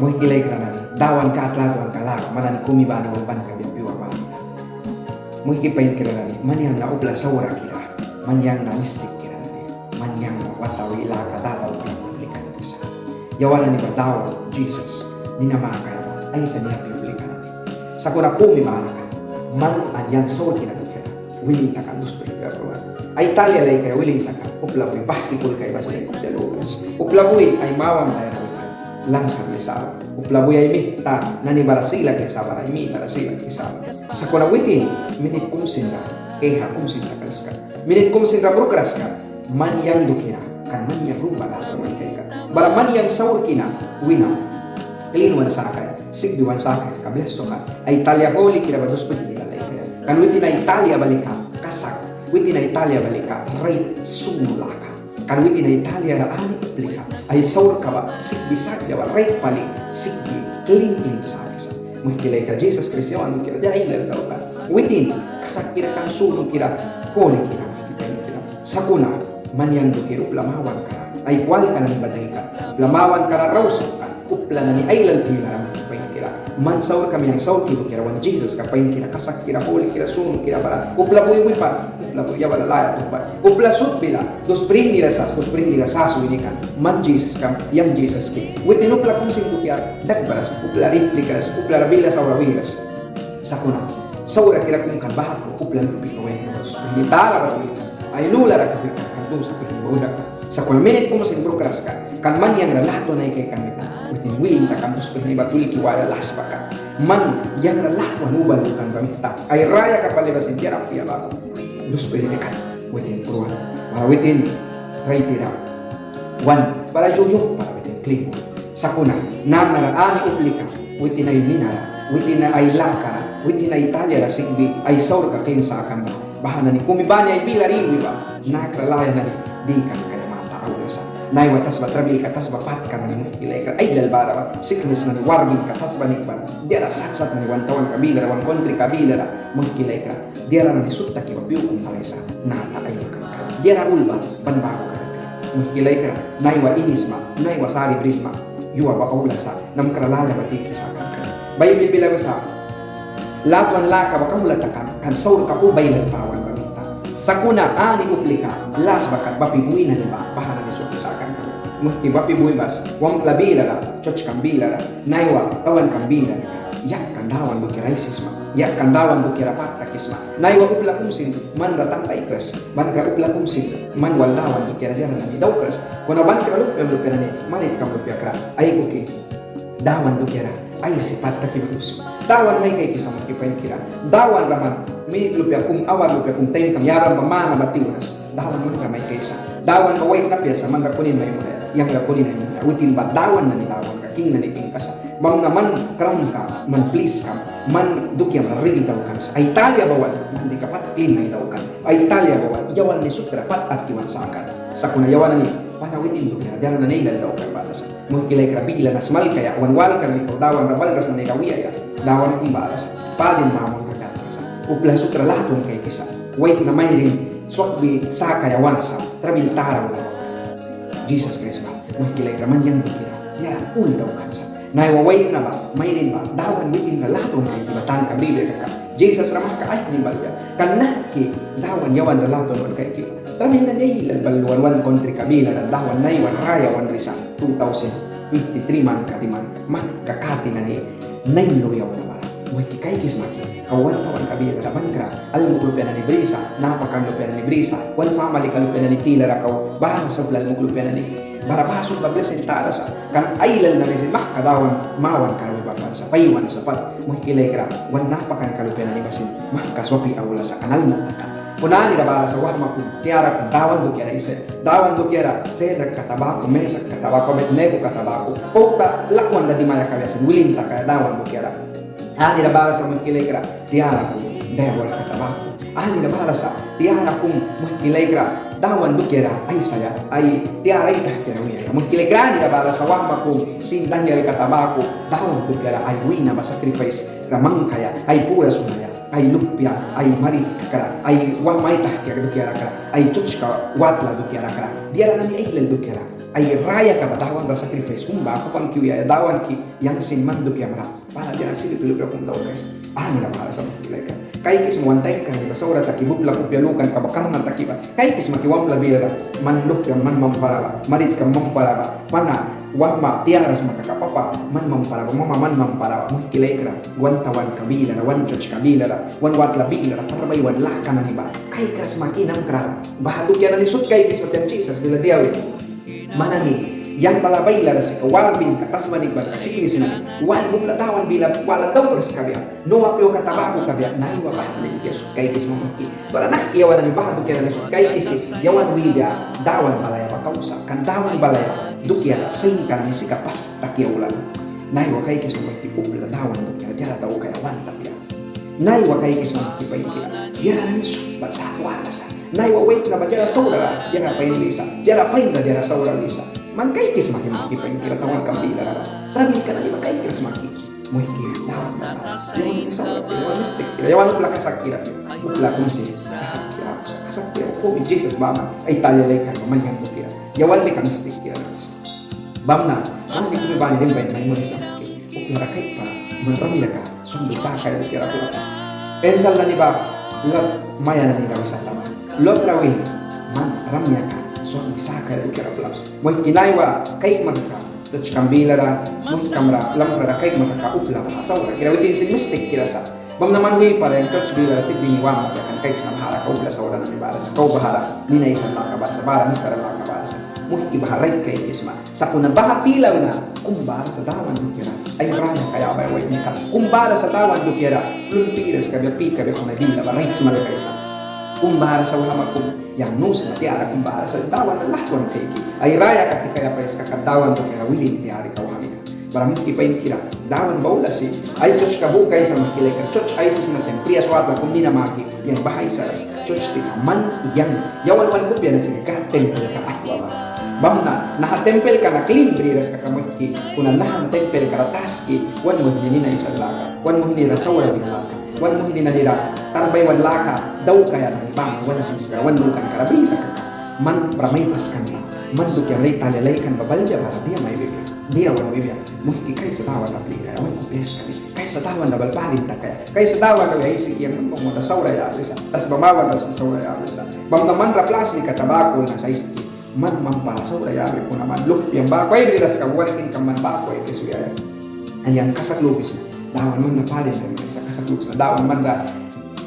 Muhikilay kranani dawan ka atlatuan kalak manani kumibani walban ka bipiwa bani. Muhikipain kranani manyang na ubla saura kira manyang na mistik kranani manyang na watawi la kadadaw ka publikan isa. Yawalan ni badawan Jesus ninamaka ay taniya publikan ni. Sa kuna kumibana man anyang saur kinadukira willing takan gusto ika prowan. Ay Italia lay kaya willing takan uplaboy bahkikul kay basa lay kupyalugas. Uplaboy ay mawam tayo langsang lisaba. Uplaboy ay mita nani barasila kay sabara imi barasila kay sabara. Sa kuna witin minit kumsinda kay ha kumsinda kalaska. Minit kumsinda brokraska man yang dukira kan man yang rumba lato man kay ka. Bara man yang saur kina wina kalinuan sa kaya sigdiwan sa kaya kables to ka. Ay Italia poli kira bados pa hindi lalay kaya. Kan witin na Italia balika kasak. Witin na Italia balika right sumulaka. Kan witin na Italia na ani aplika ay saur ka ba sigbisag ba right pali sigbi clean sa kisa muhikilay ka Jesus Kristo ando kira dia ilal daw ka witin kasak kira kan sulong kira kone kira muhikilay kira sakuna manyan do kira plamawan ka ay kwal ka na baday ka plamawan ka na rausa ka upla na ni ilal tila muhikilay kira man saur kami yang saur kira wan Jesus ka pain kira kasak kira holi kira sulong kira para upla buy pa upla ya wala laya to ba upla sut bila dos spring nila sas ini kan man Jesus kam yang Jesus ki witin upla kum sing kya dak baras upla replikas upla rabila sa rabilas sakuna saura kira kum kan bahat upla lupi ka wen dos spring tala ba ay lula ra ka kan dos sa pin bawda ka sakuna minute kum sing brokeras ka kan man yang lahat na kay kamita witin willing ta kan dos spring batul ki wala las baka man yang lahat nu balukan pamita ay raya ka palibasin tiara pia bago dos kan witin pruan para witin raitira wan para jojo para witin clean sakuna nanara ani uplika witin ay ninara witin ay lakara witin ay Italia la sigbi ay saur ka clean sa akan ba bahana ni kumibani ay bilari ba nakralaya na di kan kaya mata awlasa nay watas ba trabil katas ba pat kan ni muhikilay ka ay lalbara ba sickness na ni warbing katas ba ni ban dia satsat na ni wantawan kabila wan country kabila muhikilay ka dia na ni sutta ki ba biu kung malaysa nata ay makan ka dia na ulba banbago ka muhikilay ka nay wa inisma nay wa sari brisma yuwa ba awlasa nam kralaya ba tiki sa kan ka bay bilbilang sa latwan laka ba kamulatakan kan saur ka ubay ng pawan bamita sakuna ani uplika las bakat bapibuin na ba bahana ni sukisakan ka muhti bapibuin bas wam labila la choch kambila la naiwa tawan kambila la yak kandawan do kiraisisma yak kandawan do kirapatta kisma naiwa upla kumsin man ratang paikras ban ka upla kumsin man waldawan do kira diana ni daukras kuna ban ka lup na ni manit kam lup yakra ay kuki dawan do kira ay sipat ta kibus dawan may kay kisam kipain kira dawan raman minit lupya kung awan lupya kung time kam yaran pamana batiunas dawan man may kaysa dawan ka wait na pyesa man ka kunin may mo yang ka kunin ay mo witin ba dawan na ni dawan ka king na ni pingkas bang naman crown ka man please ka man dukyam rigi daw kan sa Italia bawal hindi ka pat clean na daw kan Italia bawal yawan ni sutra pat at kiwan sa akan sa kuna yawan ni panawitin do kaya diyan na nila daw kan batas mo kilay krabila na smal kaya wanwal kan ikaw dawan rabal kas na ikawiya ya dawan kung batas padin mamang kagat kasa upla sutra lahatun kay kisa wait na mayrin swakbi sa kaya wansa trabil taraw na Jesus Christ ba mo kilay kraman yan dukira diyan ul daw kansa na wait na ba mayrin ba dawan witin na lahatun kay kibatan ka bibig ka Jesus ramah ka ay ni balya kanna ki dawan yawan na lahatun kay ki trabil na niya balluan wan country kabila na dawan na iwan raya wan risa 2053 man katiman magkakati na ni nailu yawan na bara mo kikay kismaki kawan tawan kabila laban ka alam mo na ni brisa napakan na ni brisa wan family ka na ni tila rakaw bara sa blal mo na ni bara pasok bagla sa taas kan ailal na rin kadawan mawan ka rin baban sa paywan sapat mo kilay ka wan napakan ka na ni basin kaswapi awala sa kanal mo kunani na bara sa wahma kung tiara kung dawan do kiara isa dawan do kiara sedra katabako mesak katabako met nego katabako pauta lakwan na di maya kabiasin wilinta kaya dawan do kiara ani na bara sa magkilay kara tiara kung devil katabako ani na bara sa tiara kung magkilay kara dawan do kiara ay saya ay tiara itah kiara wiya magkilay kara ni na bara sa wahma kung sin Daniel katabako dawan do kiara ay wina ba sacrifice ramang kaya ay pura sumaya ay lupya, ay marit kara, ay wamaitah kira dukiara kara, ay chuchka watla dukiara kara, diara nani iglal dukiara, ay raya ka dawan ra sacrifice kumba ako pang kiya dawan ki yang sinman dukiara para diara sili tulupya kung daw guys. Ani na para sa makilay ka. Kay kis mo one time ka ni basura takibupla ko pialukan ka bakar na takiba. Kay kis makiwam labira man lupya man mampara, marit ka mampara pana wama tiaras makakapapa man mampara mama man mampara mo kilay kra wan tawan kabila na wan church kabila na wan watla bila na tarbay wan laka na niba kay kras makinam kra bahaduk yan ni sut kay kis matem Jesus bila diawi manani yang balabay la si kawalan bin katas manibal kasi sina wal mukla tawan bila wala daw res kabya no apyo katabago kabya nay wa ba ni Jesus kay kis mo maki bara nak yawan ni bahaduk yan ni sut kay kis yawan wiya dawan balaya pakausa kan dawan balaya dukia sing kana ni sikapas takiulan nai wa kai kis mo upla dawan dukia dia tahu kaya wantap ya nai wa kai kis mo paiki dia ni subat satu alasa nai wa wait na dia saudara dia na pain lisa dia na pain dia na saudara lisa man kai kis makin pain kira tawan kambila na trabil kana ni kai kis makin mo hiki dawan na dia ni saudara dia ni mistik dia wa upla kasakira upla kumsi kasakira ko bi Jesus mama ay talyalekan man yan dukia yawan ni mistik kira bamna ang hindi ba ni bay may mo sa akin uklara kay para manrami ka sumbi sa kay kira plus ensal na ni ba lat maya na ni rawi sa tama lot rawi man ramya ka sumbi sa kay kira plus mo kinaywa kay magka dach kambila ra mo kamera lamra kay magka upla ba sa ora kira witin sin mistik kira sa bam naman wi para yung church bila ra siding wa ma kan kay sa mahara ka upla sa ora na ni bara sa kau bahara ni na isang ka ba sa bara mis para la ka bara sa muhti baharay kay kisma sa kuna bahatilaw na kumbara sa tawan dukira ay raya kaya ba way nika kumbara sa tawan dukira lumpiras kabe pika be kuna bila baray sa malakaysa kumbara sa wala makum yang nus na tiara kumbara sa tawan na lakon kay ki ay raya kati kaya pa iska kadawan dukira wilin tiari kawami ka baram ki pain kira dawan baula si ay church kabu kay sa makilay ka church ay sis na tempriya swata kung minamaki yang bahay sa church si man yang yawan wan kupya na si ka temple ka ahwa bamna nahatempel ka na clean briras ka kamaki kuna nahatempel ka rataski wan mo hindi na isang laka wan mo hindi na sawara bin laka wan mo hindi na nila tarbay wan laka daw kaya na ibang wan sisra wan lukan karabisa ka man pramay paskan na man dukya lay talalay kan babalya para dia may bibya dia wan bibya mo hiki kay sa tawan na plika wan ko pes kami kay sa tawan na balbalin ta kay sa tawan na ay sige man mo na sawara ya bisa tas bamawan na sa sawara ya bisa bam naman raplas ni katabako na sa isiki man mampasa ya ko naman look yang ba ko ay bilas ka walikin ka man ba ko ay suya anyang kasaklugis na dawan man na palin na sa kasaklugis na dawan man da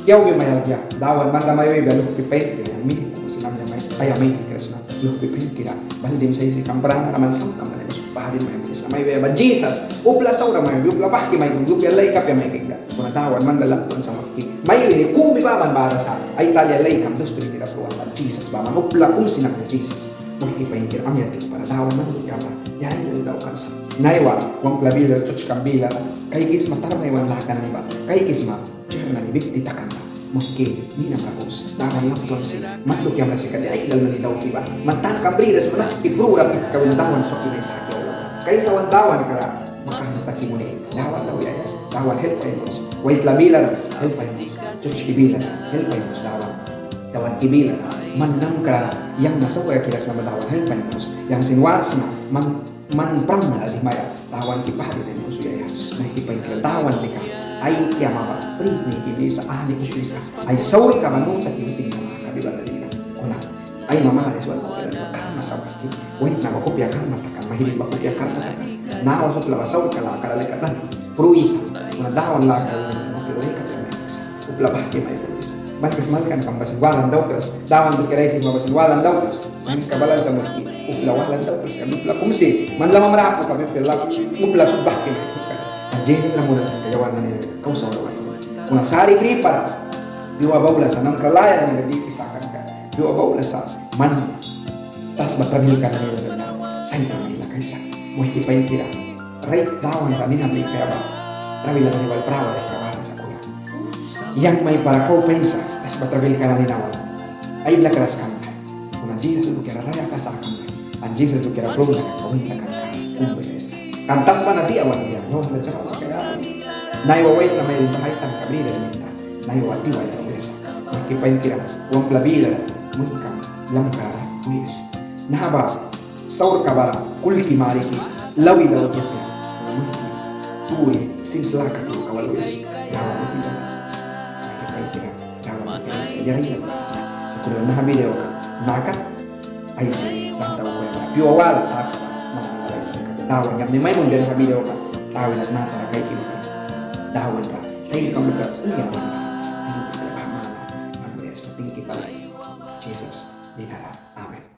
yaw bi mayal ya dawan man da mayoy ba look pipay kaya mini ko sila may ay may tikas na look pipay kaya bali dim sa isi kambrana naman sa kambrana mas padin may sa may ba Jesus upla saura may upla bahki may upla lay kap ya may kigda kuna dawan man da lapton sa makki may kumi ba man bara sa ay talya lay kam dos pinira pro Jesus ba man upla kum sinak na Jesus makikipahingkir amyatik para dawan man yama yari lang daw kansa naiwa wang plabila church kambila kay kisma taramay wan laka na niba kay kisma chur na nibik ditakan na mungkin ni na prapos dawan lang tuan si matuk yang nasi kadi ay dal na ni daw kiba matan kambridas mana ibru rapit ka na dawan so kinay sa kyo kay sa wan dawan kara makahataki mo ni dawan daw yaya dawan help ay mo wait labila help ay mo church kibila help ay mo dawan kibila mandam ka yang nasawa kira sa madawan helpay mos yang sinwas na man pram na alimaya tawan kipahdi na mo suya nakikipay kira tawan ka ay kaya maba prit ni kibi sa ahli uplika ay saur ka manuta kibiting na kabiban na dina kuna ay mamahari sa wala pero karma sa wakit wait na makopya karma takan mahilig makopya karma takan naawa sa plaba saur ka la karalikatan pruisa kuna dawan la ka mapilay ka uplabah ke may pruisa Bangkas malkan kang basigwalan daw kres dawan tu kiray sa basigwalan daw kres ang kabalan sa mulki uplawalan daw kres kami upla kumsi man lamang marapo kami pila upla subah kami ang Jesus na muna kayawan na nila kausawan kung nasari pri para diwa baula sa nang kalaya na nagadikisakan ka diwa baula sa man tas batamil ka na nila na sa ito may lakaysa mo hikipain kira right dawan ka nina may kaya ba trawila na niwal prawa ay kabahan sa kuya yang may para kau pensa tas batrabil ka na ninawan ay blakras kanta kung ang Jesus do kira raya ka sa kanta ang Jesus do kira prong nakakawin na kanta kumbayas kantas pa na di awan niya yawan na tsaka kaya naiwawait na may bahaitan kabridas minta nayawati wala wes makikipain kira uang pelabila muhikam lamkara wes nahaba saur kabara kulki mariki lawi daw kita muhiki turi silsilah katu kawal wes dawa tidak makikipain kira dawa kita sejari sa kulo nahabile ka nakat ay si lantaw ko yung piwawal taka mana nalay sa katawan yam ni may mong din habile ka tawin at natara kay kimakan dawan ka ay kamu ka uyawan ka hindi ka pamana ang beres patingki pala Jesus di harap amen.